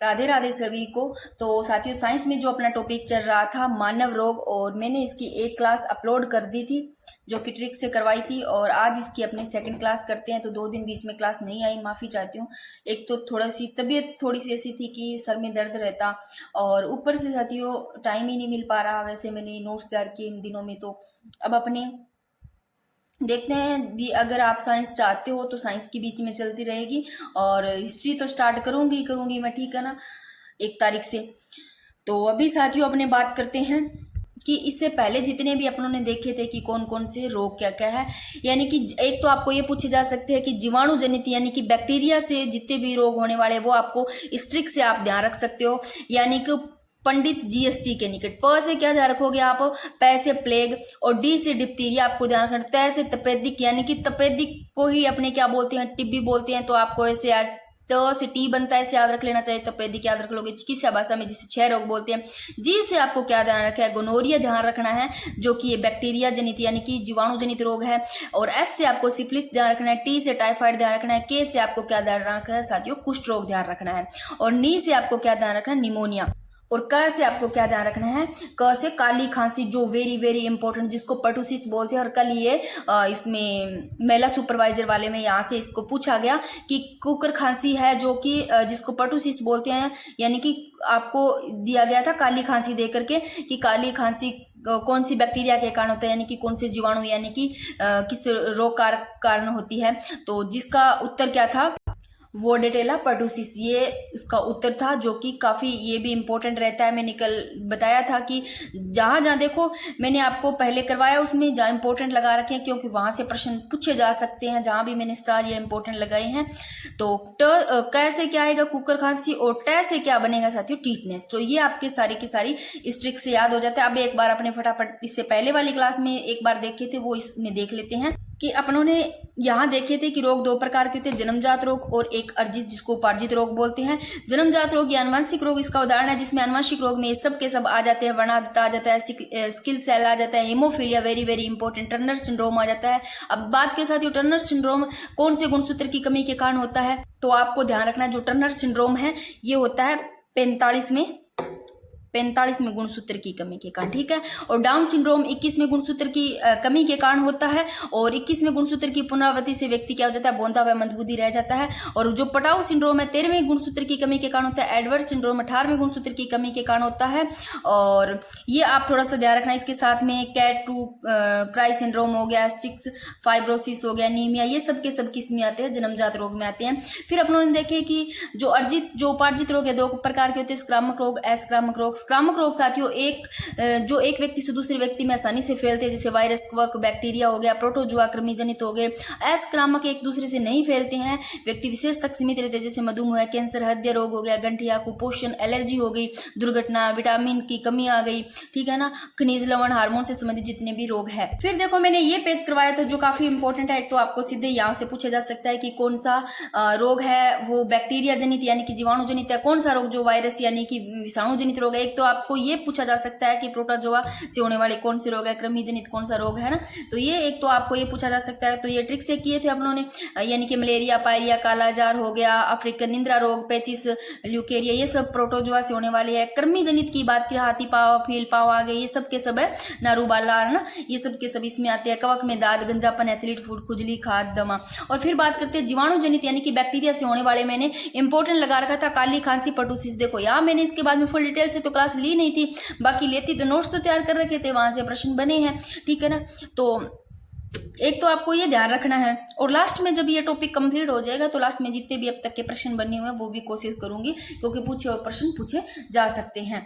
राधे राधे सभी को। तो साथियों, साइंस में जो अपना टॉपिक चल रहा था मानव रोग, और मैंने इसकी एक क्लास अपलोड कर दी थी जो कि ट्रिक से करवाई थी, और आज इसकी अपनी सेकंड क्लास करते हैं। तो 2 दिन बीच में क्लास नहीं आई, माफ़ी चाहती हूँ। एक तो तबीयत थोड़ी सी ऐसी थी कि सर में दर्द रहता, और ऊपर से साथियों टाइम ही नहीं मिल पा रहा। वैसे मैंने नोट्स तैयार किए इन दिनों में, तो अब अपने देखते हैं भी। अगर आप साइंस चाहते हो तो साइंस की बीच में चलती रहेगी, और हिस्ट्री तो स्टार्ट करूंगी मैं, ठीक है ना, 1 तारीख से। तो अभी साथियों अपने बात करते हैं कि इससे पहले जितने भी अपनों ने देखे थे कि कौन कौन से रोग क्या क्या है। यानी कि एक तो आपको ये पूछे जा सकते हैं कि जीवाणु जनित यानी कि बैक्टीरिया से जितने भी रोग होने वाले वो आपको इस ट्रिक से आप ध्यान रख सकते हो। यानी कि पंडित जीएसटी के निकट। प से क्या ध्यान रखोगे आप, पै से प्लेग, और डी से डिप्थीरिया आपको ध्यान रखना। तै से तपेदिक, यानी कि तपेदिक को ही अपने क्या बोलते हैं, टिब्बी बोलते हैं। तो आपको ऐसे यार त से टी बनता है, ऐसे याद रख लेना चाहिए। तपेदिक याद रख लोगे चिकित्सा भाषा में, जिसे 6 रोग बोलते हैं। जी से आपको क्या ध्यान रखा है, गोनोरिया ध्यान रखना है जो कि ये बैक्टीरिया जनित यानी कि जीवाणु जनित रोग है। और एस से आपको सिफिलिस ध्यान रखना है। टी से टाइफाइड ध्यान रखना है। के से आपको क्या ध्यान रखना है साथियों, कुष्ठ रोग ध्यान रखना है। और नी से आपको क्या ध्यान रखना है, निमोनिया। और क से आपको क्या ध्यान रखना है, क से काली खांसी, जो वेरी वेरी इंपॉर्टेंट, जिसको पर्टुसिस बोलते हैं। और कल ये इसमें महिला सुपरवाइजर वाले में यहाँ से इसको पूछा गया कि कुकर खांसी है जो कि जिसको पर्टुसिस बोलते हैं। यानी कि आपको दिया गया था काली खांसी दे करके कि काली खांसी कौन सी बैक्टीरिया के कारण होता है, यानी कि कौन से जीवाणु यानी कि किस रोग कारण होती है। तो जिसका उत्तर क्या था, वोडेटेला पर्टुसिस, ये उसका उत्तर था, जो कि काफ़ी ये भी इम्पोर्टेंट रहता है। मैंने कल बताया था कि जहाँ जहाँ देखो मैंने आपको पहले करवाया उसमें जहाँ इंपॉर्टेंट लगा रखे हैं, क्योंकि वहाँ से प्रश्न पूछे जा सकते हैं। जहाँ भी मैंने स्टार या इंपॉर्टेंट लगाए हैं। तो क से क्या आएगा, कुकर खांसी, और टे से क्या बनेगा साथियों, टीटनेस। तो ये आपके सारी की सारी इस ट्रिक से याद हो जाता है। अब एक बार अपने फटाफट इससे पहले वाली क्लास में एक बार देखे थे, वो इसमें देख लेते हैं कि अपनों ने यहाँ देखे थे कि रोग 2 प्रकार के होते हैं, जन्मजात रोग और एक अर्जित, जिसको उपार्जित रोग बोलते हैं। जन्मजात रोग या अनुवांशिक रोग इसका उदाहरण है, जिसमें अनुवांशिक रोग में सब के सब आ जाते हैं। वर्णांधता आ जाता है, स्किल सेल आ जाता है, haemophilia very very important, Turner syndrome आ जाता है। अब बात के साथ टर्नर सिंड्रोम कौन से गुणसूत्र की कमी के कारण होता है, तो आपको ध्यान रखना जो टर्नर सिंड्रोम है ये होता है 45 में गुणसूत्र की कमी के कारण, ठीक है। और डाउन सिंड्रोम 21 में गुणसूत्र की कमी के कारण होता है। और 21 में गुणसूत्र की पुनरावृत्ति से व्यक्ति क्या हो जाता है, बोंधा व मंदबुद्धि रह जाता है। और जो पटाउ सिंड्रोम है 13वें गुणसूत्र की कमी के कारण होता है। एडवर्ड सिंड्रोम 18वें गुणसूत्र की कमी के कारण होता है। और ये आप थोड़ा सा ध्यान रखना। इसके साथ में कैट टू क्राई सिंड्रोम हो गया, स्टिक्स फाइब्रोसिस हो गया, नीमिया, ये सब के सब किस में आते हैं, जन्मजात रोग में आते हैं। फिर अपनों ने देखे कि जो अर्जित जो उपार्जित रोग है 2 प्रकार के होते हैं, संक्रामक रोग, असंक्रामक रोग। संक्रामक रोग साथियों जो एक व्यक्ति से दूसरे व्यक्ति में आसानी से फैलते हैं, जैसे वायरस, कवक, बैक्टीरिया हो गया, प्रोटोजुआ, कृमि जनित हो गए। असंक्रामक एक दूसरे से नहीं फैलते हैं, व्यक्ति विशेष तक सीमित रहते हैं, जैसे मधुमेह, कैंसर, हृदय रोग हो गया, गंठिया, कुपोषण, एलर्जी हो गई, दुर्घटना, विटामिन की कमी आ गई, ठीक है ना, खनिज लवण, हार्मोन से संबंधित जितने भी रोग है। फिर देखो मैंने ये पेज करवाया था जो काफी इंपॉर्टेंट है। एक तो आपको सीधे यहाँ से पूछा जा सकता है कि कौन सा रोग है वो बैक्टीरिया जनित यानी कि जीवाणु जनित है, कौन सा रोग जो वायरस यानी कि विषाणु जनित रोग है। एक तो आपको ये पूछा जा सकता है कि प्रोटोजोआ से होने वाले कौन से रोग है, कृमि जनित कौन सा रोग है ना। तो ये एक तो आपको ये पूछा जा सकता है। तो ये ट्रिक से किए थे अपनों ने, यानी कि मलेरिया, पायरिया, कालाजार हो गया, अफ्रीकन निंद्रा रोग, पेचिस, ल्यूकेरिया, ये सब प्रोटोजोआ से होने वाले है। कृमि जनित की बात की, हाथी पाव, फील पाव आ गए, ये सब के सब है, नारूबाला ना, ये सब के सब इसमें आते हैं। कवक में दाद, गंजापन, एथलीट फूड, खुजली, खाद, दमा। और फिर बात करते हैं जीवाणु जनित यानी कि बैक्टीरिया से होने वाले, मैंने इंपॉर्टेंट लगा रखा था, काली खांसी, पर्टुसिस। देखो यहाँ मैंने इसके बाद में फुल डिटेल से तो क्लास ली नहीं थी, बाकी लेती तो नोट्स तो तैयार कर रखे थे, वहां से प्रश्न बने हैं, ठीक है ना। तो एक तो आपको ये ध्यान रखना है। और लास्ट में जब ये टॉपिक कंप्लीट हो जाएगा तो लास्ट में जितने भी अब तक के प्रश्न बने हुए हैं वो भी कोशिश करूंगी, क्योंकि पूछे हुए प्रश्न पूछे जा सकते हैं।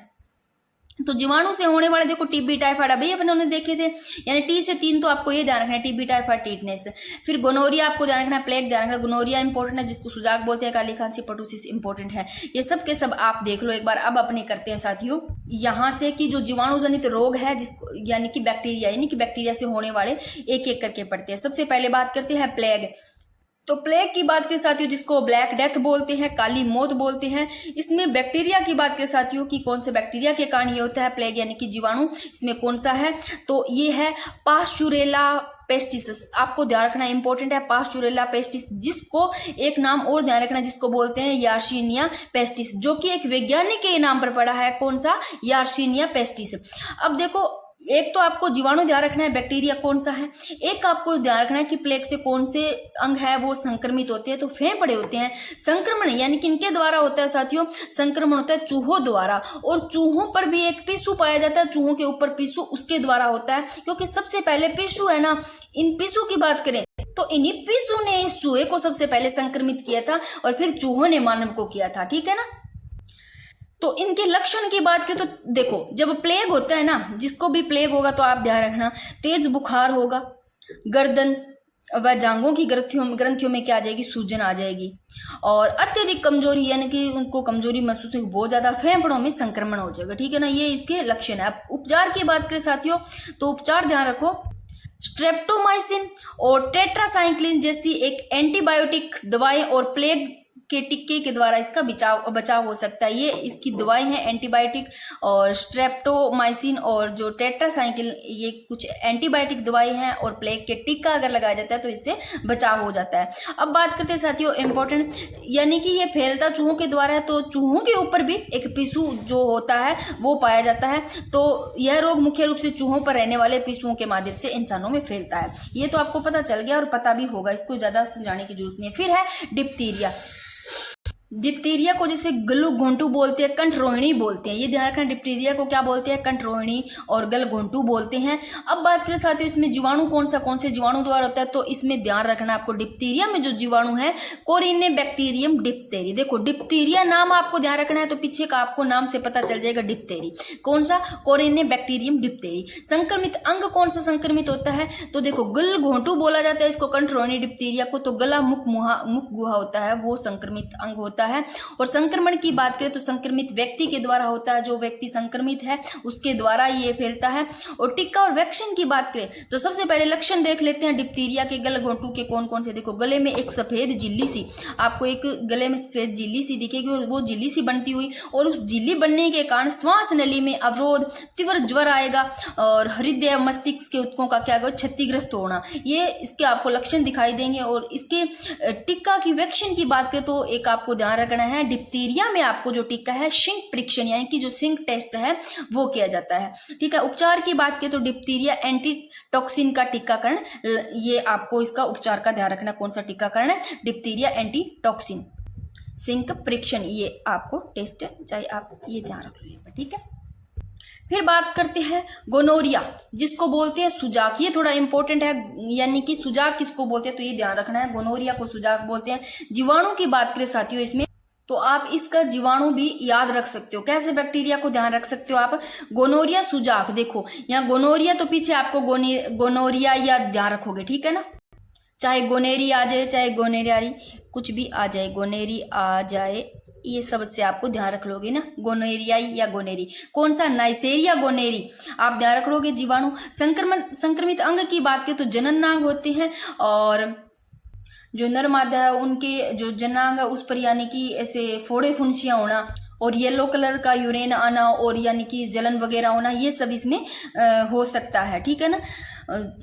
तो जीवाणु से होने वाले देखो टीबी, टाइफाइड अभी अपन उन्होंने देखे थे, यानी टी से 3 तो आपको ये ध्यान रखना है, टीबी, टाइफाइड, टीटनेस। फिर गोनोरिया आपको ध्यान रखना है, प्लेग ध्यान रखना, गोनोरिया इंपॉर्टेंट है, जिसको सुजाक बोलते हैं, काली खांसी, पर्टुसिस इंपॉर्टेंट है। ये सब के सब आप देख लो एक बार। अब अपने करते हैं साथियों यहाँ से कि जो जीवाणु जनित रोग है जिसको यानी कि बैक्टीरिया यानी कि बैक्टीरिया से होने वाले एक एक करके पढ़ते हैं। सबसे पहले बात करते हैं प्लेग। तो प्लेग की बात के साथियों जिसको ब्लैक डेथ बोलते हैं, काली मौत बोलते हैं, इसमें बैक्टीरिया की बात के साथियों कि कौन से बैक्टीरिया के कारण ये होता है प्लेग यानी कि जीवाणु, इसमें कौन सा है, तो ये है पास्चुरेला पेस्टिस, आपको ध्यान रखना इंपॉर्टेंट है, पास्चुरेला पेस्टिस, जिसको एक नाम और ध्यान रखना जिसको बोलते हैं यार्सिनिया पेस्टिस, जो कि एक वैज्ञानिक के नाम पर पड़ा है। कौन सा? यार्सिनिया पेस्टिस। अब देखो, एक तो आपको जीवाणु ध्यान रखना है बैक्टीरिया कौन सा है, एक आपको ध्यान रखना है कि प्लेग से कौन से अंग है वो संक्रमित होते हैं, तो फेफड़े होते हैं। संक्रमण यानी कि इनके द्वारा होता है साथियों, संक्रमण होता है चूहों द्वारा, और चूहों पर भी एक पिस्सू पाया जाता है, चूहों के ऊपर पिस्सू, उसके द्वारा होता है, क्योंकि सबसे पहले पिस्सू है ना। इन पिस्सू की बात करें तो इन्हीं पिस्सू ने इस चूहे को सबसे पहले संक्रमित किया था, और फिर चूहों ने मानव को किया था, ठीक है ना। तो इनके लक्षण की बात करें तो देखो, जब प्लेग होता है ना, जिसको भी प्लेग होगा तो आप ध्यान रखना, तेज बुखार होगा, गर्दन व जांघों की ग्रंथियों में क्या आ जाएगी? सूजन आ जाएगी, और अत्यधिक कमजोरी यानी कि उनको कमजोरी महसूस होगी, बहुत ज्यादा फेफड़ों में संक्रमण हो जाएगा, ठीक है ना। ये इसके लक्षण है। अब उपचार की बात करें साथियों, तो उपचार ध्यान रखो, स्ट्रेप्टोमाइसिन और टेट्रासाइक्लिन जैसी एक एंटीबायोटिक दवाएं और प्लेग के टिक्के के द्वारा इसका बचाव हो सकता है। ये इसकी दवाएं हैं एंटीबायोटिक, और स्ट्रेप्टोमाइसिन और जो टेट्रासाइक्लिन, ये कुछ एंटीबायोटिक दवाएं हैं, और प्लेग के टिक्का अगर लगाया जाता है तो इससे बचाव हो जाता है। अब बात करते हैं साथियों इंपॉर्टेंट, यानी कि ये फैलता चूहों के द्वारा है, तो चूहों के ऊपर भी एक पिस्सू जो होता है वो पाया जाता है। तो यह रोग मुख्य रूप से चूहों पर रहने वाले पिस्सुओं के माध्यम से इंसानों में फैलता है। ये तो आपको पता चल गया और पता भी होगा, इसको ज्यादा समझाने की जरूरत नहीं है। फिर है डिप्थीरिया। डिप्थीरिया को जैसे गलु घोंटू बोलते हैं, कंठ रोहिणी बोलते हैं। ये ध्यान रखना, डिप्थीरिया को क्या बोलते हैं? कंठ रोहिणी और गल घोंटू बोलते हैं। अब बात करें साथियों, इसमें जीवाणु कौन से जीवाणु द्वारा होता है, तो इसमें ध्यान रखना आपको, डिप्थीरिया में जो जीवाणु है कोरिनेबैक्टीरियम डिप्थेरी। देखो, डिप्थीरिया नाम आपको ध्यान रखना है, तो पीछे का आपको नाम से पता चल जाएगा डिप्थेरी। कौन सा? Corynebacterium diphtheriae. संक्रमित अंग कौन सा संक्रमित होता है, तो देखो गल घोंटू बोला जाता है इसको, कंठ रोहिणी डिप्थीरिया को, तो गला मुख गुहा होता है वो संक्रमित अंग होता है। और संक्रमण की बात करें तो संक्रमित व्यक्ति के द्वारा होता है, जो व्यक्ति संक्रमित है उसके द्वारा ये फैलता है। और टिक्का और वैक्सीन की बात करें तो सबसे पहले लक्षण देख लेते हैं डिप्थीरिया के गल घोंटू के कौन कौन से। देखो, गले में एक सफेद झिल्ली सी, आपको एक गले में सफेद झिल्ली सी दिखेगी, और वो झिल्ली सी बनती हुई, और उस झिल्ली बनने के कारण श्वास नली में अवरोध, तीव्र ज्वर आएगा, और हृदय मस्तिष्क के ऊतकों का क्या होगा? क्षतिग्रस्त होना, ये इसके आपको लक्षण दिखाई देंगे। और इसके टिक्का की वैक्सीन की बात करें तो एक आपको ध्यान रखना है, डिप्थीरिया में आपको जो टीका है सिंक परीक्षण यानी कि जो सिंक टेस्ट है वो किया जाता है, ठीक है। उपचार की बात करें तो डिप्थीरिया एंटीटॉक्सिन का टीकाकरण, ये आपको इसका उपचार का ध्यान रखना, कौन सा टीकाकरण है? डिप्थीरिया एंटीटॉक्सिन सिंक परीक्षण, ये आपको टेस्ट चाहे आप ये ध्यान रख लो, ठीक है। फिर बात करते हैं गोनोरिया, जिसको बोलते हैं सुजाक। ये थोड़ा इंपॉर्टेंट है, यानी कि सुजाक किसको बोलते हैं, तो ये ध्यान रखना है, गोनोरिया को सुजाक बोलते हैं। जीवाणु की बात करें साथियों इसमें, तो आप इसका जीवाणु भी याद रख सकते हो। कैसे बैक्टीरिया को ध्यान रख सकते हो आप? गोनोरिया सुजाक। देखो यहाँ गोनोरिया, तो पीछे आपको गोनोरिया या ध्यान रखोगे, ठीक है ना। चाहे गोनेरी आ जाए, चाहे गोनेरियारी, कुछ भी आ जाए, गोनेरी आ जाए, ये सब से आपको ध्यान रख लोगे ना, गोनेरियाई या गोनेरी। कौन सा? नाइसेरिया गोनेरी, आप ध्यान रख लोगे जीवाणु। संक्रमित अंग की बात करें तो जननांग होते हैं, और जो नर मादा है उनके जो जनांग है उस पर यानी कि ऐसे फोड़े फुंसियां होना, और येलो कलर का यूरेन आना, और यानी कि जलन वगैरह होना, ये सब इसमें हो सकता है, ठीक है ना।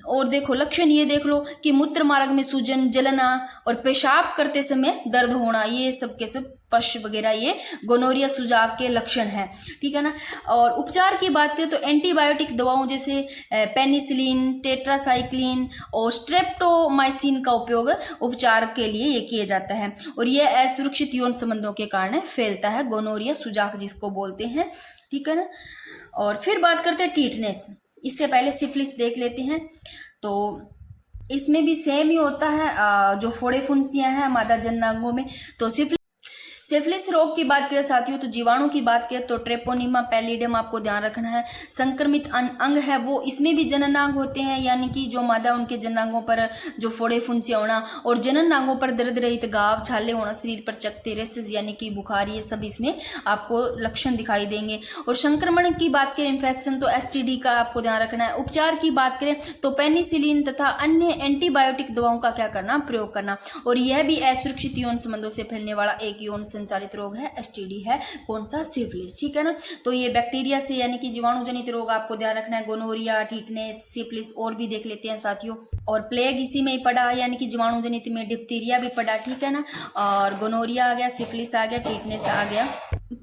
और देखो लक्षण ये देख लो कि मूत्र मार्ग में सूजन, जलना, और पेशाब करते समय दर्द होना, ये सब के सब पश वगैरह ये गोनोरिया सुजाक के लक्षण हैं, ठीक है ना। और उपचार की बात करें तो एंटीबायोटिक दवाओं जैसे पेनिसिलिन, टेट्रासाइक्लिन और स्ट्रेप्टोमाइसिन का उपयोग उपचार के लिए ये किया जाता है, और ये असुरक्षित यौन संबंधों के कारण फैलता है, गोनोरिया सुजाक जिसको बोलते हैं, ठीक है ना। और फिर बात करते हैं टीटनेस। इससे पहले सिफिलिस देख लेते हैं, तो इसमें भी सेम ही होता है, जो फोड़े फुंसियां हैं मादा जननांगों में। तो सिफिलिस रोग की बात करें साथियों, तो जीवाणु की बात करें तो ट्रेपोनिमा पैलिडियम आपको ध्यान रखना है। संक्रमित अंग है वो, इसमें भी जननांग होते हैं, यानी कि जो मादा उनके जननांगों पर जो फोड़े फुंसियां होना, और जननांगों पर दर्द रहित घाव, छाले होना, शरीर पर चकत्ते, रेसेस यानी कि बुखार, ये सब इसमें आपको लक्षण दिखाई देंगे। और संक्रमण की बात करें, इन्फेक्शन, तो एसटीडी का आपको ध्यान रखना है। उपचार की बात करें तो पेनिसिलिन तथा अन्य एंटीबायोटिक दवाओं का क्या करना? प्रयोग करना। और यह भी असुरक्षित यौन संबंधों से फैलने वाला एक यौन संचालित रोग है, एसटीडी है कौन सा, सिफिलिस, ठीक है ना। तो ये बैक्टीरिया से यानी कि जीवाणु जनित रोग आपको ध्यान रखना है, गोनोरिया, टिटनेस, सिफिलिस और भी देख लेते हैं साथियों। और प्लेग इसी में ही पड़ा है, यानी कि जीवाणु जनित में डिप्थीरिया भी पड़ा, ठीक है ना। और गोनोरिया आ गया, सिफिलिस आ गया, टिटनेस आ गया।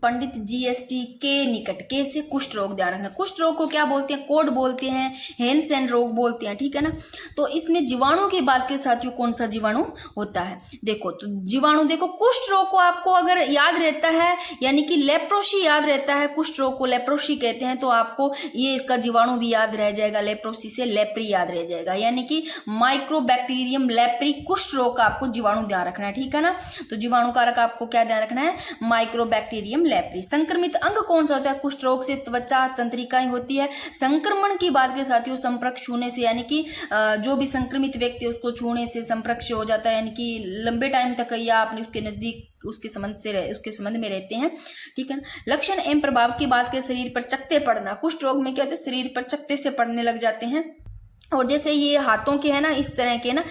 पंडित जीएसटी के निकट, के से कुष्ठ रोग ध्यान रखना। कुष्ठ रोग को क्या बोलते हैं, कोड बोलते हैं, हैंसेन रोग बोलते हैं, ठीक है ना। तो इसमें जीवाणु की बात करें साथियों, कौन सा जीवाणु होता है, देखो तो जीवाणु देखो, कुष्ठ रोग को आपको अगर याद रहता है यानी कि लेप्रोसी याद रहता है, कुष्ठ रोग को लेप्रोसी कहते हैं, तो आपको ये इसका जीवाणु भी याद रह जाएगा, लेप्रोसी से लेप्री याद रह जाएगा, यानी कि माइक्रोबैक्टीरियम लेप्री कुष्ठ रोग का आपको जीवाणु ध्यान रखना है, ठीक है ना। तो जीवाणु कारक आपको क्या ध्यान रखना है, माइक्रोबैक्टीरियम लेप्री। संक्रमित अंग कौन सा होता है, कुष्ठ रोग से त्वचा तंत्रिकाएं होती है। संक्रमण की बात करें साथियों, संपर्क छूने से, यानी कि जो भी संक्रमित व्यक्ति है उसको छूने से संपर्क से हो जाता है, यानी कि लंबे टाइम तक या आपने उसके नजदीक उसके संबंध में रहते हैं, ठीक है ना। लक्षण एवं प्रभाव की बात करें, शरीर पर चकत्ते पड़ना, कुष्ठ रोग में क्या होता है, शरीर पर चकत्ते से पड़ने लग जाते हैं। और जैसे ये हाथों के है ना, इस तरह के ना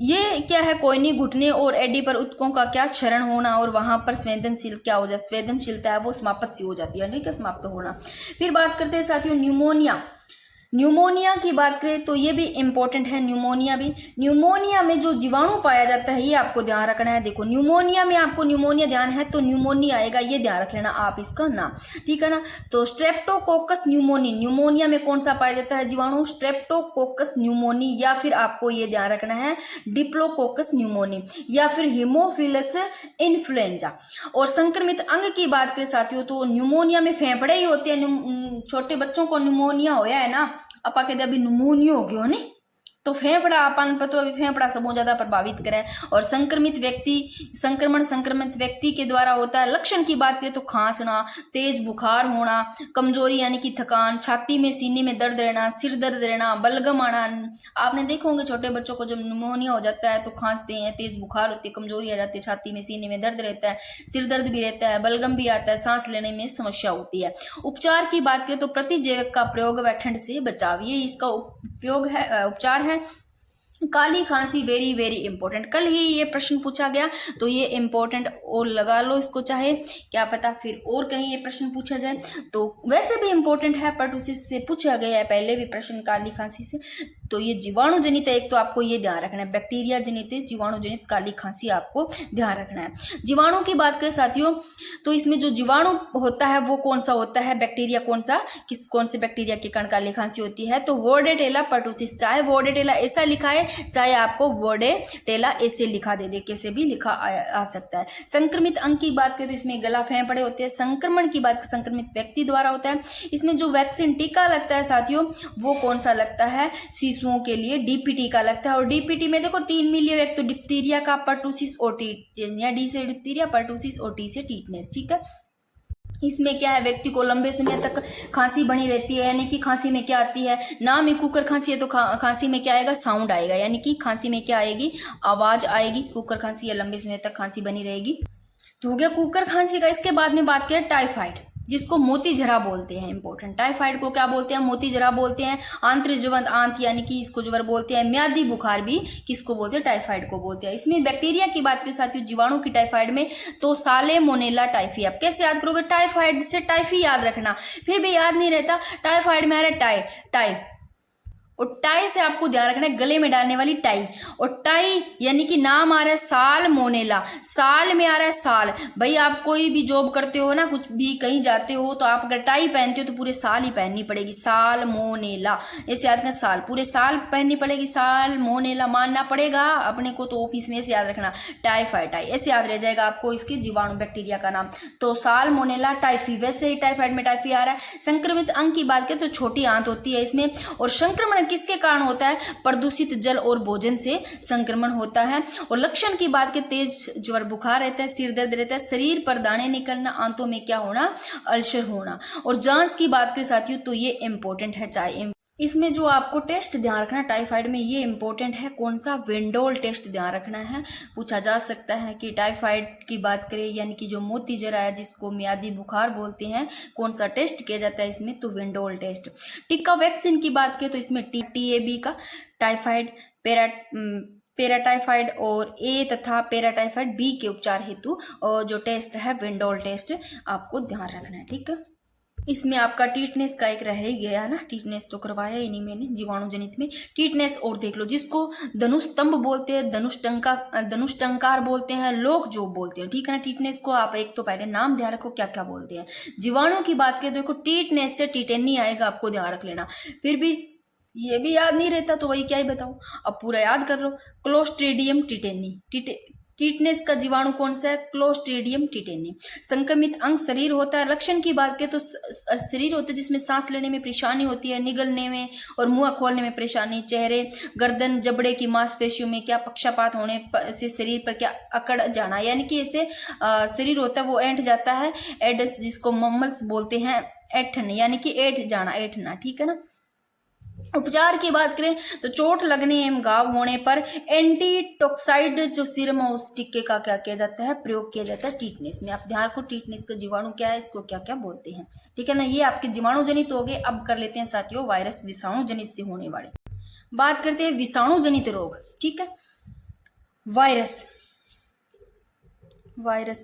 ये क्या है, कोयनी, घुटने और एडी पर उत्कों का क्या क्षरण होना, और वहां पर संवेदनशील क्या हो जाता, संवेदनशीलता है वो समाप्त सी हो जाती है, ठीक है, समाप्त होना। फिर बात करते हैं साथियों न्यूमोनिया। न्यूमोनिया की बात करें तो ये भी इंपॉर्टेंट है, न्यूमोनिया भी। न्यूमोनिया में जो जीवाणु पाया जाता है ये आपको ध्यान रखना है। देखो न्यूमोनिया में आपको न्यूमोनिया ध्यान है तो न्यूमोनिया आएगा, ये ध्यान रख लेना आप इसका नाम, ठीक है ना। तो स्ट्रेप्टोकोकस न्यूमोनी, न्यूमोनिया में कौन सा पाया जाता है जीवाणु, स्ट्रेप्टोकोकस न्यूमोनी, या फिर आपको ये ध्यान रखना है डिप्लोकोकस न्यूमोनी, या फिर हिमोफिलस इन्फ्लुएंजा। और संक्रमित अंग की बात करें साथियों तो न्यूमोनिया में फेफड़े ही होते हैं। छोटे बच्चों को न्यूमोनिया होया है ना, अपा कहते अभी न्यूमोनिया हो गया नहीं, तो फेफड़ा अपन पर तो अभी फेफड़ा सबसे ज्यादा प्रभावित करे। और संक्रमित व्यक्ति के द्वारा होता है। लक्षण की बात करें तो खांसना, तेज बुखार होना, कमजोरी यानी कि थकान, छाती में सीने में दर्द रहना, सिर दर्द रहना, बलगम आना। आपने देखो होंगे छोटे बच्चों को जब न्यूमोनिया हो जाता है तो खांसते हैं, तेज बुखार होती है, कमजोरी आ जाती है, छाती में सीने में दर्द रहता है, सिर दर्द भी रहता है, बलगम भी आता है, सांस लेने में समस्या होती है। उपचार की बात करें तो प्रतिजैविक का प्रयोग व ठंड से बचाव, ये इसका उपयोग है, उपचार है। काली खांसी वेरी वेरी इंपॉर्टेंट, कल ही ये प्रश्न पूछा गया तो ये इंपॉर्टेंट और लगा लो इसको, चाहे क्या पता फिर और कहीं ये प्रश्न पूछा जाए। तो वैसे भी इंपॉर्टेंट है, बट उसी से पूछा गया है पहले भी प्रश्न काली खांसी से। तो ये जीवाणु जनित है, एक तो आपको ये ध्यान रखना है, बैक्टीरिया जनित, जीवाणु जनित काली खांसी आपको ध्यान रखना है। जीवाणु की बात करें साथियों तो इसमें जो जीवाणु होता है वो कौन सा होता है, बैक्टीरिया कौन से बैक्टीरिया के कारण काली खांसी होती है, तो वोर्डेटेला पर्टुसिस। चाहे वोर्डेटेला ऐसा लिखा है, चाहे आपको वोर्डेटेला ऐसे लिखा दे कैसे भी लिखा आ सकता है। संक्रमित अंग की बात करें तो इसमें गला, फेफड़े होते हैं। संक्रमण की बात संक्रमित व्यक्ति द्वारा होता है। इसमें जो वैक्सीन टीका लगता है साथियों वो कौन सा लगता है, शिशुओं के लिए डीपीटी का लगता है। और डीपीटी में देखो 3 मिलियन, एक तो डिप्थीरिया का, पर्टुसिस और या डी से डिप्थीरिया, पर्टुसिस और टी से टीटनेस, ठीक है। इसमें क्या है, व्यक्ति को लंबे समय तक खांसी बनी रहती है, यानी कि खांसी में क्या आती है, नाम में कुकर खांसी है तो खांसी में क्या आएगा, साउंड आएगा, यानी कि खांसी में क्या आएगी, आवाज आएगी। कुकर खांसी है, लंबे समय तक खांसी बनी रहेगी। तो हो गया कुकर खांसी का। इसके बाद में बात करें टाइफाइड, जिसको मोती जरा बोलते हैं, इंपॉर्टेंट। टाइफाइड को क्या बोलते हैं, मोती जरा बोलते हैं। आंत्रज्वंद आंत यानी कि इसको ज्वर बोलते हैं। म्यादी बुखार भी किसको बोलते हैं, टाइफाइड को बोलते हैं। इसमें बैक्टीरिया की बात करें साथियों जीवाणु की टाइफाइड में तो सालेमोनेला टाइफी। आप कैसे याद करोगे, टाइफाइड से टाइफी याद रखना, फिर भी याद नहीं रहता। टाइफाइड में आ रहा है टाई, और टाई से आपको ध्यान रखना है गले में डालने वाली टाई। और टाई यानी कि नाम आ रहा है सालमोनेला, साल में आ रहा है साल। भाई आप कोई भी जॉब करते हो ना, कुछ भी कहीं जाते हो तो आप अगर टाई पहनते हो तो पूरे साल ही पहननी पड़ेगी, सालमोनेला। ऐसे याद रखना, साल पूरे साल पहननी पड़ेगी, सालमोनेला मानना पड़ेगा अपने को। तो ऑफिस में ऐसे याद रखना, टाइफाइड, टाई ऐसे याद रह जाएगा आपको इसके जीवाणु बैक्टीरिया का नाम। तो सालमोनेला टाइफी, वैसे ही टाइफाइड में टाइफी आ रहा है। संक्रमित अंग की बात करें तो छोटी आंत होती है इसमें। और संक्रमण किसके कारण होता है, प्रदूषित जल और भोजन से संक्रमण होता है। और लक्षण की बात करें तेज ज्वर बुखार रहता है, सिर दर्द रहता है, शरीर पर दाने निकलना, आंतों में क्या होना, अल्सर होना। और जांच की बात करें साथियों तो ये इंपॉर्टेंट है, चाहे इसमें जो आपको टेस्ट ध्यान रखना है टाइफाइड में, ये इंपॉर्टेंट है, कौन सा, वेंडोल टेस्ट ध्यान रखना है। पूछा जा सकता है कि टाइफाइड की बात करें यानी कि जो मोती जरा है जिसको म्यादी बुखार बोलते हैं, कौन सा टेस्ट किया जाता है इसमें, तो वेंडोल टेस्ट। टीका वैक्सीन की बात करें तो इसमें टीएबी का, टाइफाइड, पैराटाइफाइड और ए तथा पैराटाइफाइड बी के उपचार हेतु और जो टेस्ट है विंडोल टेस्ट आपको ध्यान रखना है। ठीक है, इसमें आपका टीटनेस का एक रह ही गया ना, टीटनेस तो करवाया ही नहीं मैंने जीवाणु जनित में। टीटनेस और देख लो, जिसको धनुस्तंभ बोलते हैं, धनुष्टंकार बोलते हैं, लोग जो बोलते हैं। ठीक है ना, टीटनेस को आप एक तो पहले नाम ध्यान रखो क्या क्या बोलते हैं। जीवाणु की बात करें तो देखो टीटनेस से टीटेनी आएगा, आपको ध्यान रख लेना। फिर भी ये भी याद नहीं रहता तो वही क्या ही बताऊं, अब पूरा याद कर लो। क्लोस्ट्रीडियम टिटेनी, टीटनेस का जीवाणु कौन सा है? Clostridium tetani. संक्रमित अंग शरीर होता है। लक्षण की बात करें तो शरीर होता है जिसमें सांस लेने में परेशानी होती है, निगलने में और मुंह खोलने में परेशानी, चेहरे, गर्दन, जबड़े की मांसपेशियों में क्या पक्षापात होने से शरीर पर क्या अकड़ जाना, यानी कि ऐसे शरीर होता है वो ऐंठ जाता है, एडस जिसको मम्मल्स बोलते हैं, ऐठन यानी कि ऐठ जाना, ऐठना। ठीक है ना। उपचार की बात करें तो चोट लगने एवं घाव होने पर एंटीटॉक्साइड जो सीरम है उस टीके का क्या किया जाता है? प्रयोग किया जाता है टीटनेस में। आप ध्यान रखो टीटनेस का जीवाणु क्या है, इसको क्या क्या बोलते हैं। ठीक है ना, ये आपके जीवाणु जनित हो गए। अब कर लेते हैं साथियों वायरस विषाणु जनित से होने वाले। बात करते हैं विषाणु जनित रोग। ठीक है, वायरस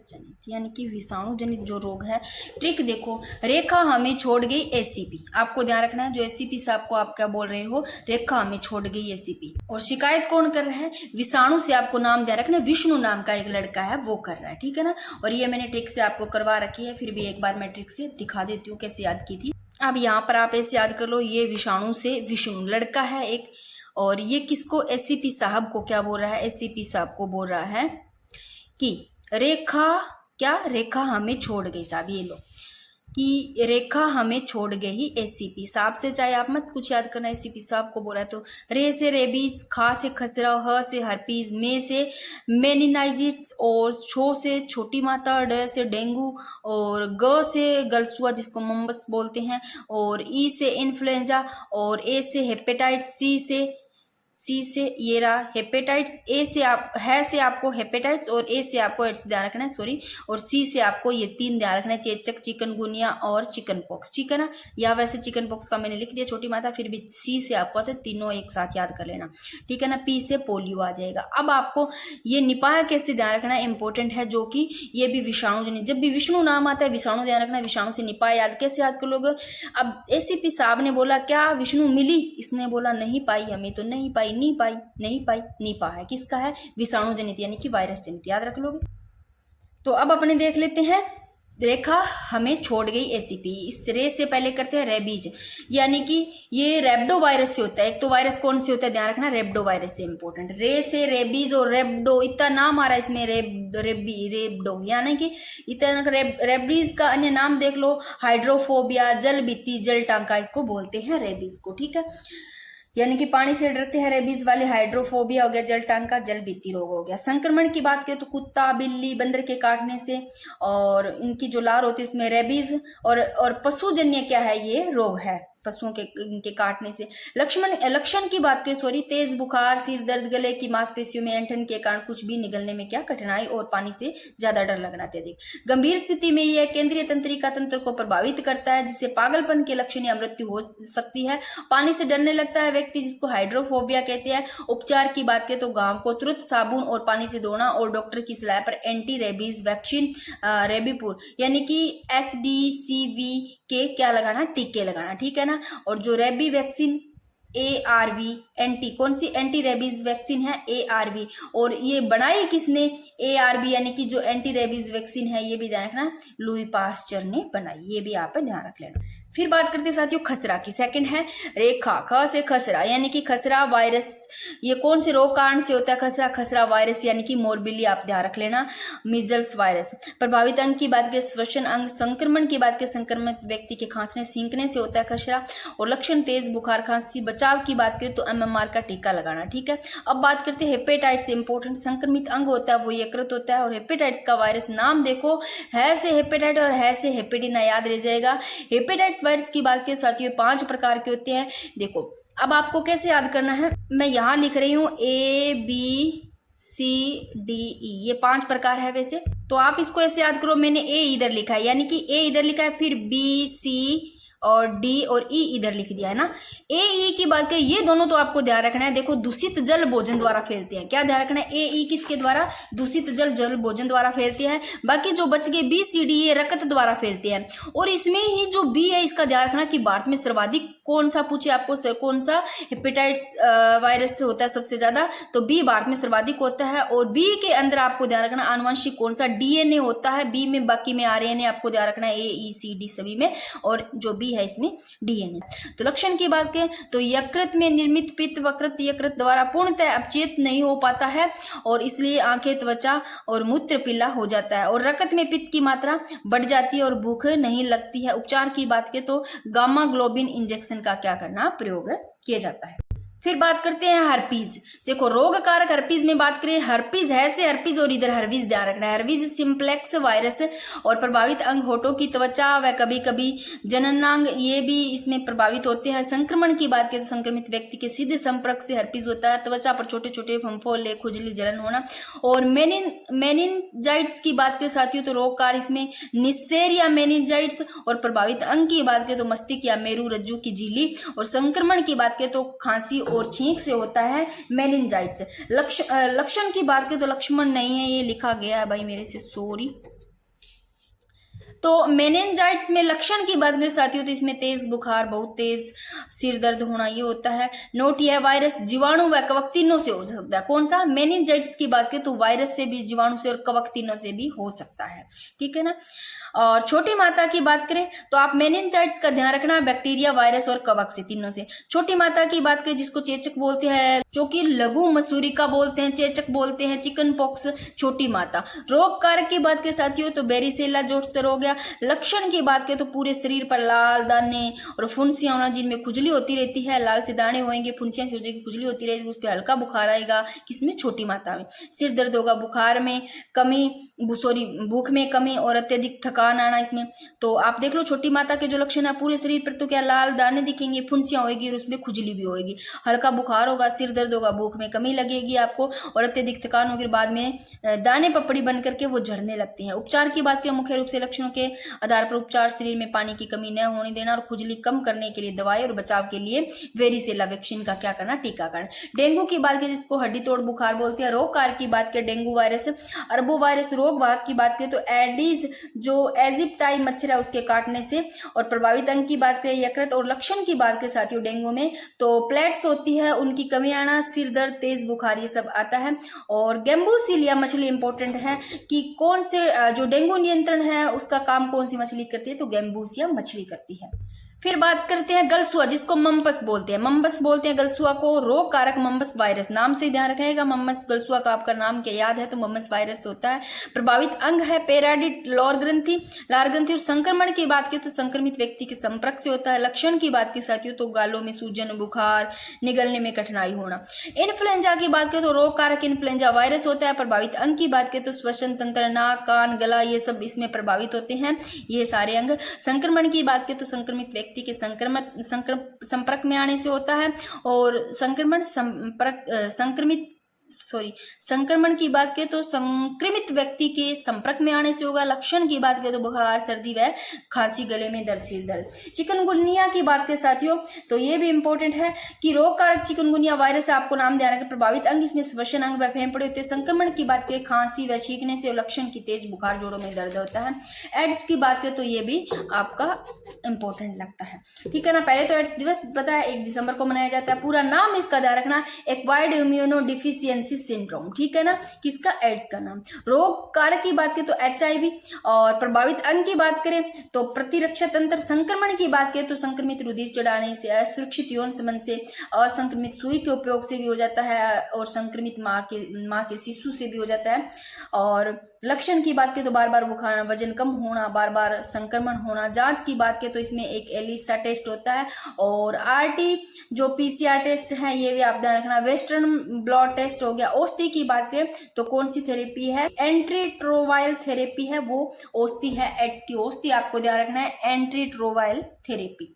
जनित यानी कि विषाणु जनित जो रोग है। ट्रिक देखो, रेखा हमें छोड़ गई एसीपी, आपको ध्यान रखना है। जो एसीपी से आपको आप क्या बोल रहे हो? रेखा हमें छोड़ गई एसीपी। और शिकायत कौन कर रहा है? विषाणु से आपको नाम ध्यान रखना, विष्णु नाम का एक लड़का है वो कर रहा है। ठीक है ना, और ये मैंने ट्रिक से आपको करवा रखी है, फिर भी एक बार मैं ट्रिक से दिखा देती हूँ कैसे याद की थी। अब यहाँ पर आप ऐसे याद कर लो, ये विषाणु से विष्णु लड़का है एक, और ये किसको? एसीपी साहब को क्या बोल रहा है? एसीपी साहब को बोल रहा है कि रेखा हमें छोड़ गई साहब, ये लो कि रेखा हमें छोड़ गई एसीपी साहब से, चाहे आप मत कुछ याद करना, एसीपी साहब को बोला है। तो रे से रेबीज, खा से खसरा, ह से हर्पीज, मे से मेनिनाइजिट्स और छो से छोटी माता, ड से डेंगू और ग से गलसुआ जिसको मम्बस बोलते हैं, और ई से इन्फ्लुएंजा, और ए से हेपेटाइटिस, सी से ये रहा हेपेटाइट्स, ए से से आपको हेपेटाइट्स और ए से आपको एड्स ध्यान रखना है, सॉरी, और सी से आपको ये 3 ध्यान रखना है, चेचक, चिकनगुनिया और चिकन पॉक्स। ठीक है ना, या वैसे चिकन पॉक्स का मैंने लिख दिया छोटी माता, फिर भी सी से आपको तो तीनों एक साथ याद कर लेना। ठीक है ना, पी से पोलियो आ जाएगा। अब आपको ये निपाह कैसे ध्यान रखना है, इंपॉर्टेंट है, जो कि ये भी विषाणु, जब भी विष्णु नाम आता है विषाणु ध्यान रखना है। विषाणु से निपाह याद कैसे याद कर लोगे? अब एसीपी साहब ने बोला क्या विष्णु मिली? इसने बोला नहीं पाई, हमें तो नहीं पाई, निपाह है, किसका है? विषाणु जनित यानी कि वायरस जनित, याद रख लोगे। तो अब अपने देख लेते हैं, रेखा हमें छोड़ गई एसीपी। इस रे से पहले करते हैं रेबीज, यानी कि ये रेब्डो वायरस से होता है। एक तो वायरस कौन से होता है ध्यान रखना, रेब्डो वायरस से इंपॉर्टेंट। रे से रेबीज और रेब्डो, इतना नाम आ रहा है इसमें, रेब्डो यानी कि इतना। रेबीज का अन्य नाम देख लो, हाइड्रोफोबिया, जल बीती, जल टांका, इसको बोलते हैं रेबीज को। ठीक है, यानी कि पानी से डरते हैं रेबीज वाले, हाइड्रोफोबिया हो गया, जल टांका, जल बीती रोग हो गया। संक्रमण की बात करें तो कुत्ता, बिल्ली, बंदर के काटने से, और इनकी जो लार होती है उसमें रेबीज, और पशुजन्य क्या है? ये रोग है पशुओं के काटने से। लक्षण की बात करें, सॉरी, तेज बुखार, सिर दर्द, गले की मांसपेशियों में ऐंठन के कारण कुछ भी निगलने में क्या कठिनाई, और पानी से ज्यादा डर लगना अत्यधिक। गंभीर स्थिति में यह केंद्रीय तंत्रिका तंत्र को प्रभावित करता है, जिससे पागलपन के लक्षण या मृत्यु हो सकती है। पानी से डरने लगता है व्यक्ति, जिसको हाइड्रोफोबिया कहते हैं। उपचार की बात करें तो घाव को तुरंत साबुन और पानी से धोना, और डॉक्टर की सलाह पर एंटी रेबीज वैक्सीन, रेबीपुर यानी कि SDCV के क्या लगाना, टीके लगाना। ठीक है ना, और जो रेबी वैक्सीन ARV, कौन सी एंटी रेबीज वैक्सीन है? ARV, और ये बनाई किसने? ARV यानी कि जो एंटी रेबीज वैक्सीन है, ये भी ध्यान रखना, लुई पास्चर ने बनाई, ये भी आप ध्यान रख लेना। फिर बात करते हैं साथियों खसरा की। सेकंड है रेखा, ख से खसरा यानी कि खसरा वायरस। ये कौन से रोग कारण से होता है? खसरा वायरस यानी कि मोरबिली, आप ध्यान रख लेना, मीजल्स वायरस। प्रभावित अंग की बात करें, श्वसन अंग। संक्रमण की बात करें, संक्रमित व्यक्ति के खांसने सींकने से होता है खसरा, और लक्षण तेज बुखार, खांसी। बचाव की बात करें तो MMR का टीका लगाना। ठीक है, अब बात करते हैं हेपेटाइटिस, इंपॉर्टेंट। संक्रमित अंग होता है वो यकृत होता है, और हेपेटाइटिस का वायरस नाम देखो, है से हेपेटाइट और है से हेपेटिना, याद रह जाएगा। हेपेटाइटिस वायरस की बात करें साथियों 5 प्रकार के होते हैं। देखो अब आपको कैसे याद करना है, मैं यहाँ लिख रही हूँ ABCDE, ये 5 प्रकार है वैसे, तो आप इसको ऐसे याद करो। मैंने A इधर लिखा है, यानी कि A इधर लिखा है, फिर B, C और डी और ई इधर लिख दिया है ना। ए ई की बात करें, ये दोनों तो आपको ध्यान रखना है। देखो दूषित जल भोजन द्वारा फैलते हैं, क्या ध्यान रखना है, ए ई किसके द्वारा, दूषित जल भोजन द्वारा फैलते हैं। बाकी जो बच गए बी सी डी ये रक्त द्वारा फैलते हैं। और इसमें ही जो बी है इसका ध्यान रखना कि भारत में सर्वाधिक कौन सा पूछे आपको, कौन सा हेपेटाइटिस वायरस से होता है सबसे ज्यादा, तो बी भारत में सर्वाधिक होता है। और बी के अंदर आपको ध्यान रखना आनुवंशिक कौन सा, डीएनए होता है बी में, बाकी में आरएनए आपको ध्यान रखना है, ए ई सी डी सभी में, और जो बी है इसमें डीएनए। तो लक्षण की बात करें तो यकृत में निर्मित पित्त वकृत यकृत द्वारा पूर्णतः अपचेत नहीं हो पाता है और इसलिए आंखें, त्वचा और मूत्र पीला हो जाता है। और रक्त में पित्त की मात्रा बढ़ जाती है और भूख नहीं लगती है। उपचार की बात करें तो गामा ग्लोबिन इंजेक्शन का क्या करना, प्रयोग किया जाता है। फिर बात करते हैं हर्पीज। देखो रोग कारक हर्पीज में बात करें, हर्पीज है से हर्पीज और इधर हर्पीज ध्यान रखना है। हर्पीज सिंप्लेक्स वायरस और प्रभावित अंग होठों की त्वचा व कभी कभी जननांग ये भी इसमें प्रभावित होते हैं। संक्रमण की बात करें तो संक्रमित व्यक्ति के सीधे संपर्क से हर्पीज होता है। त्वचा पर छोटे छोटे फंफोले, खुजली, जलन होना। और मेनिनजाइट्स की बात करें साथियों तो रोग कारक इसमें निस्सेरिया मेनिनजाइट्स। और प्रभावित अंग की बात करें तो मस्तिष्क या मेरू रज्जु की झिल्ली। और संक्रमण की बात करें तो खांसी और छींक से होता है मेनिनजाइट्स। लक्षण की बात करें तो लक्षण नहीं है, ये लिखा गया है भाई मेरे से, सॉरी। तो मेनिनजाइट्स में लक्षण की बात करें साथियों तो इसमें तेज बुखार, बहुत तेज सिर दर्द होना ये होता है। नोट यह वायरस जीवाणु व कवक तीनों से हो सकता है। कौन सा, मेनिनजाइट्स की बात करें तो वायरस से भी, जीवाणु से और कवक तीनों से भी हो सकता है, ठीक है ना। और छोटी माता की बात करें तो आप मेनिनजाइट्स का ध्यान रखना बैक्टीरिया, वायरस और कवक से, तीनों से। छोटी माता की बात करें जिसको चेचक बोलते हैं, जो कि लघु मसूरिका बोलते हैं, चेचक बोलते हैं, चिकन पॉक्स, छोटी माता। रोग कारक की बात करें साथियों तो बेरिसेला जोस्टर हो गया। लक्षण की बात करें तो पूरे शरीर पर लाल दाने और फुंसियां होना जिनमें खुजली होती रहती है, लाल से दाने होंगे, फुंसियां से हो जाएगी, खुजली होती रहेगी, उस पर हल्का बुखार आएगा, किसमें, छोटी माता में। सिर दर्द होगा, बुखार में कमी, सॉरी भूख में कमी और अत्यधिक थकान आना इसमें। तो आप देख लो छोटी माता के जो लक्षण है पूरे शरीर पर तो क्या, लाल दाने दिखेंगे, फुंसियां होगी और उसमें खुजली भी होगी, हल्का बुखार होगा, सिर दर्द होगा, भूख में कमी लगेगी आपको और अत्यधिक थकान होगी, बाद में दाने पपड़ी बन करके वो झड़ने लगती हैं। उपचार की बात करें मुख्य रूप से लक्षणों के आधार पर उपचार, शरीर में पानी की कमी न होने देना और खुजली कम करने के लिए दवाई और बचाव के लिए वेरिसेला वैक्सीन का क्या करना, टीकाकरण। डेंगू की बात करें जिसको हड्डी तोड़ बुखार बोलते हैं। रोग कारक की बात करें डेंगू वायरस, अरबो वायरस। रोग वाहक की बात करें तो एडिस जो एजिप्टाई मच्छर है उसके काटने से। और प्रभावित अंग की बात करें यकृत। और लक्षण की बात करें साथियों डेंगू में तो प्लेट्स होती है उनकी कमी आना, सिर दर्द, तेज बुखार ये सब आता है। और गेम्बूसिलिया मछली इंपॉर्टेंट है कि कौन से जो डेंगू नियंत्रण है उसका काम कौन सी मछली करती है, तो गेम्बूसिया मछली करती है। फिर बात करते हैं गलसुआ जिसको मम्पस बोलते हैं, मम्पस बोलते हैं गलसुआ को। रोग कारक मम्पस वायरस, नाम से ध्यान रखिएगा, मम्पस गलसुआ का आपका नाम क्या याद है तो मम्पस वायरस होता है। प्रभावित अंग है पेराडिट, लार ग्रंथि, लार ग्रंथि। और संक्रमण की बात की तो संक्रमित व्यक्ति के संपर्क से होता है। लक्षण की बात की साथियों तो गालों में सूजन, बुखार, निगलने में कठिनाई होना। इन्फ्लुएंजा की बात करें तो रोग कारक इन्फ्लुएंजा वायरस होता है। प्रभावित अंग की बात करें तो श्वसन तंत्र, नाक, कान, गला ये सब इसमें प्रभावित होते हैं, ये सारे अंग। संक्रमण की बात करें तो संक्रमित व्यक्ति के संपर्क में आने से होता है। और संक्रमण की बात करें तो संक्रमित व्यक्ति के संपर्क में आने से होगा। लक्षण की बात करें तो बुखार, सर्दी व खांसी, गले में दर्द, सिर दर्द। चिकनगुनिया की बात करें साथियों तो ये भी इंपॉर्टेंट है कि रोग कारक चिकनगुनिया वायरस आपको नाम ध्यान रखें। प्रभावित अंग इसमें श्वसन अंग व फेफड़े होते हैं। संक्रमण की बात करें खांसी व छींकने से, लक्षण की तेज बुखार, जोड़ों में दर्द होता है। एड्स की बात करें तो ये भी आपका इंपॉर्टेंट लगता है, ठीक है ना। पहले तो एड्स दिवस पता है 1 दिसंबर को मनाया जाता है। पूरा नाम इसका ध्यान रखना, एक्वायर्ड इम्यूनो डिफिशियंसी सिंड्रोम, ठीक है ना, किसका, एड्स का नाम। रोग कारक की बात करें तो HIV। और प्रभावित अंग की बात करें तो प्रतिरक्षा तंत्र। संक्रमण की बात करें तो संक्रमित रुधिर चढ़ाने से, असुरक्षित यौन संबंध से, असंक्रमित सुई के उपयोग से भी हो जाता है और संक्रमित मां से, शिशु से भी हो जाता है। और लक्षण की बात करें तो बार बार बुखार, वजन कम होना, बार बार संक्रमण होना। जांच की बात करें तो इसमें एक एलिसा टेस्ट होता है और RT जो PCR टेस्ट है ये भी आप ध्यान रखना। वेस्टर्न ब्लॉट टेस्ट हो गया। औषधि की बात करें तो कौन सी थेरेपी है, एंट्रीट्रोवायल थेरेपी है, वो औषधि है। एड्स की औषधि आपको ध्यान रखना है, एंट्रीट्रोवायल थेरेपी।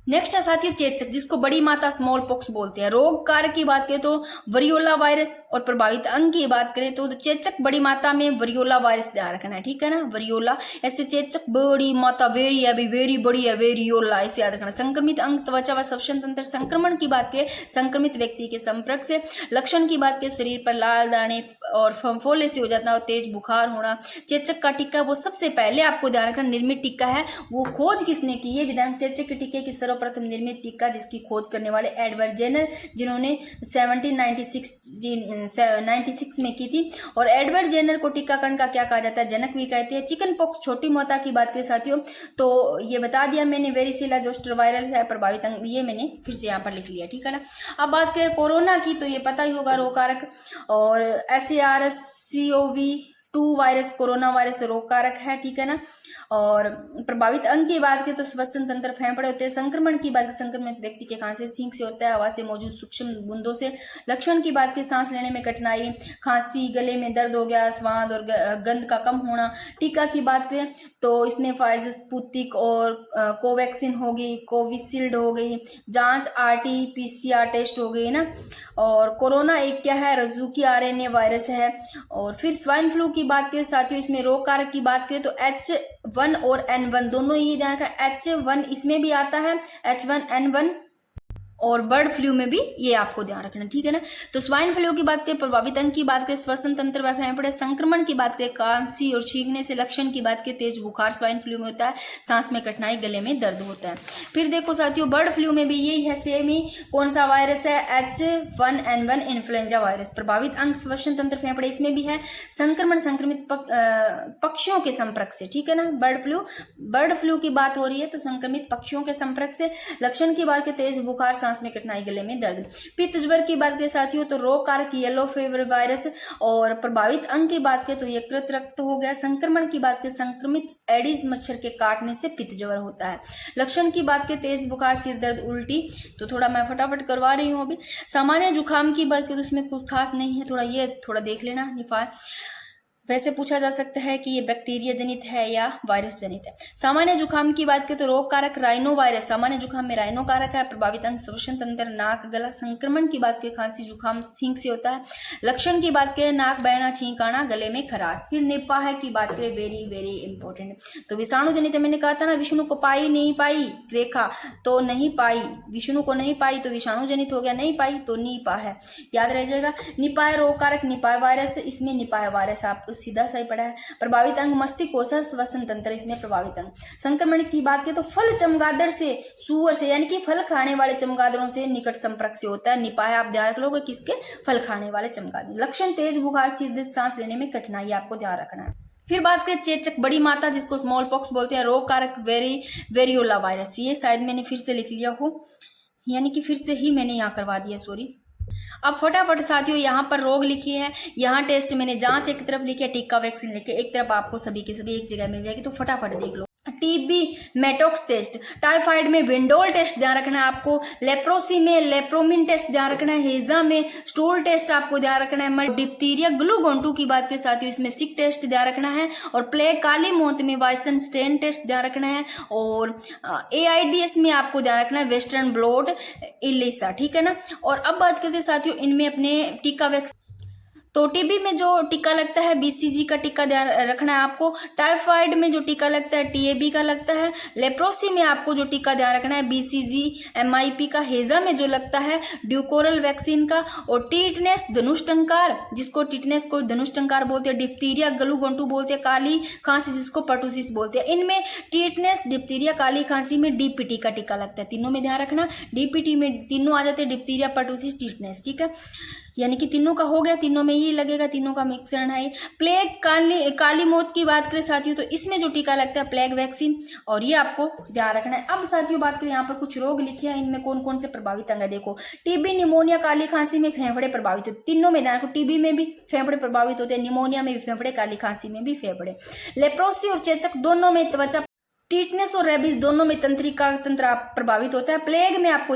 नेक्स्ट है साथियों चेचक, जिसको बड़ी माता स्मॉल पॉक्स बोलते हैं। रोग कारक की बात करें तो वरियोला वायरस, और प्रभावित अंग की बात करें तो चेचक बड़ी माता में वरियोला वायरस ध्यान रखना है, ठीक है ना, वरियोला। ऐसे चेचक बड़ी माता वेरी है, वेरी बड़ी है, वेरियोला, ऐसे याद रखना। संक्रमित अंग त्वचा व श्वसन तंत्र, संक्रमण की बात करें संक्रमित व्यक्ति के संपर्क से। लक्षण की बात करें शरीर पर लाल दाने और फंफोले से हो जाता है और तेज बुखार होना। चेचक का टीका वो सबसे पहले आपको ध्यान रखना निर्मित टीका है, वो खोज किसने की है, विधान चेचक के टीके की सर्वप्रथम निर्मित टीका जिसकी खोज करने वाले एडवर्ड जेनर, जिन्होंने 1796 में की थी। और एडवर्ड जेनर को टीकाकरण का क्या कहा जाता है, जनक भी कहते हैं। चिकन पॉक्स छोटी माता की बात करें साथियों तो ये बता दिया मैंने, वेरिसिला जोस्टर वायरल है प्रभावित अंग, ये मैंने फिर से यहाँ पर लिख लिया, ठीक है ना। अब बात करें कोरोना की तो ये पता ही होगा रोग कारक, और SARS-CoV-2 वायरस कोरोना वायरस रोग कारक है, ठीक है ना। और प्रभावित अंग की बात करें तो श्वसन तंत्र फेफड़े होते हैं। संक्रमण की बात संक्रमित व्यक्ति के खांसी छींक से होता है, हवा से मौजूद सूक्ष्म बूंदों से। लक्षण की बात की सांस लेने में कठिनाई, खांसी, गले में दर्द हो गया, स्वाद और गंध का कम होना। टीका की बात करें तो इसमें फाइजर, स्पुतनिक और कोवैक्सीन होगी, कोविशील्ड हो गई, जांच RT-PCR टेस्ट हो गई ना। और कोरोना एक क्या है, रज्जुकी RNA वायरस है। और फिर स्वाइन फ्लू की बात करें साथियों, इसमें रोग कारक की बात करें तो H1 और N1 दोनों ही ध्यान रखना। H1 इसमें भी आता है, H1N1, और बर्ड फ्लू में भी ये आपको ध्यान रखना, ठीक है ना। तो स्वाइन फ्लू की बात करें, प्रभावित अंग की बात करें श्वसन तंत्र व फेफड़े। संक्रमण की बात करें खांसी और छींकने से। लक्षण की बात करें तेज बुखार स्वाइन फ्लू में होता है, सांस में कठिनाई, गले में दर्द होता है। फिर देखो साथियों बर्ड फ्लू में भी यही है, सेम ही। कौन सा वायरस है, H1N1 इन्फ्लुएंजा वायरस। प्रभावित अंग श्वसन तंत्र फेफड़े, इसमें भी है। संक्रमण संक्रमित पक्षियों के संपर्क से, ठीक है ना। बर्ड फ्लू की बात हो रही है तो संक्रमित पक्षियों के संपर्क से। लक्षण की बात करें तेज बुखार, सांस में कठिनाई, गले में दर्द। पित्त ज्वर की बात करें साथियों तो रोग कारक येलो फीवर वायरस। और प्रभावित अंग की बात करें तो यकृत रक्त हो गया। संक्रमण की बात करें संक्रमित एडिस मच्छर के काटने से पित्त ज्वर होता है। लक्षण की बात करें तेज बुखार, सिर दर्द, उल्टी। तो थोड़ा मैं फटाफट करवा रही हूँ अभी। सामान्य जुकाम की बात करें तो उसमें कुछ खास नहीं है, थोड़ा देख लेना निफा। वैसे पूछा जा सकता है कि ये बैक्टीरिया जनित है या वायरस जनित है। सामान्य जुकाम की बात करें तो रोग कारक राइनो वायरस, सामान्य जुकाम में राइनो कारक है। प्रभावित अंग श्वसन तंत्र, नाक, गला। संक्रमण की बात करें खांसी जुकाम छींक से होता है। लक्षण की बात करें नाक बहना, छींक आना, गले में खराश। फिर निपाह की बात करें, वेरी वेरी इंपॉर्टेंट। तो विषाणु जनित मैंने कहा था ना, विष्णु को पाई नहीं पाई रेखा तो नहीं पाई, विष्णु को नहीं पाई तो विषाणु जनित हो गया, नहीं पाई तो निपाह है, याद रह जाएगा। निपाह रोग कारक निपाह वायरस, इसमें निपाह वायरस आपको सीधा सही पड़ा है। प्रभावित अंग मस्तिष्क, श्वसन तंत्र, इसमें प्रभावित अंग। संक्रमण की बात करें तो फल चमगादड़ से, सुअर से, यानी कि फल खाने वाले चमगादड़ों से निकट संपर्क से होता है। निपाह आप ध्यान रख लोगे किसके, फल खाने वाले चमगादड़। लक्षण तेज बुखार, सिर दर्द, सांस लेने में कठिनाई, आपको ध्यान रखना है। फिर बात करें चेचक बड़ी माता, जिसको स्मॉल पॉक्स बोलते हैं। रोग कारक वेरियोला वायरस, ये शायद मैंने फिर से लिख लिया हो, यानी कि फिर से ही मैंने यहाँ करवा दिया, सॉरी। अब फटाफट साथियों यहाँ पर रोग लिखी है, यहाँ टेस्ट मैंने जांच एक तरफ लिखी है, टीका वैक्सीन लिखी है एक तरफ, आपको सभी के सभी एक जगह मिल जाएगी, तो फटाफट देख लो। TB मेटॉक्स टेस्ट, टाइफाइड में विंडोल टेस्ट ध्यान रखना है आपको, लेप्रोसी में लेप्रोमिन टेस्ट ध्यान रखना है, हेजा में स्टूल टेस्ट आपको ध्यान रखना है, डिप्थीरिया ग्लूगोन 2 की बात करें साथियों इसमें सिक टेस्ट ध्यान रखना है, और प्लेग काली मौत में वाइसन स्टेन टेस्ट ध्यान रखना है, और AIDS में आपको ध्यान रखना है वेस्टर्न ब्लॉट इलिसा, ठीक है ना। और अब बात करते हैं साथियों इनमें अपने टीका वैक्सीन। तो TB में जो टीका लगता है BCG का टीका ध्यान रखना है आपको, टाइफाइड में जो टीका लगता है TAB का लगता है, लेप्रोसी में आपको जो टीका ध्यान रखना है BCG MIP का, हेजा में जो लगता है ड्यूकोरल वैक्सीन का, और टीटनेस धनुष्टंकार, जिसको टीटनेस को धनुष्टंकार बोलते हैं, डिप्थीरिया ग्लूगोन 2 बोलते हैं, काली खांसी जिसको पर्टुसिस बोलते हैं। इनमें टीटनेस, डिप्थीरिया, काली खांसी में DPT का टीका लगता है, तीनों में ध्यान रखना। DPT में तीनों आ जाते हैं, डिप्थीरिया, पर्टुसिस, टीटनेस, ठीक है, यानी कि तीनों का हो गया, तीनों में ये लगेगा, तीनों का मिश्रण है। प्लेग काली मौत की बात करें साथियों तो इसमें जो टीका लगता है प्लेग वैक्सीन, और ये आपको ध्यान रखना है। अब साथियों बात करें यहाँ पर कुछ रोग लिखे हैं, इनमें कौन कौन से प्रभावित अंग है देखो। TB, निमोनिया, काली खांसी में फेफड़े प्रभावित होते, तीनों में ध्यान रखो, TB में भी फेफड़े प्रभावित होते हैं, निमोनिया में भी फेफड़े, काली खांसी में भी फेफड़े। लेप्रोसी और चेचक दोनों में त्वचा, टीटनेस और रेबीज दोनों में तंत्रिका तंत्र प्रभावित होता है। प्लेग में आपको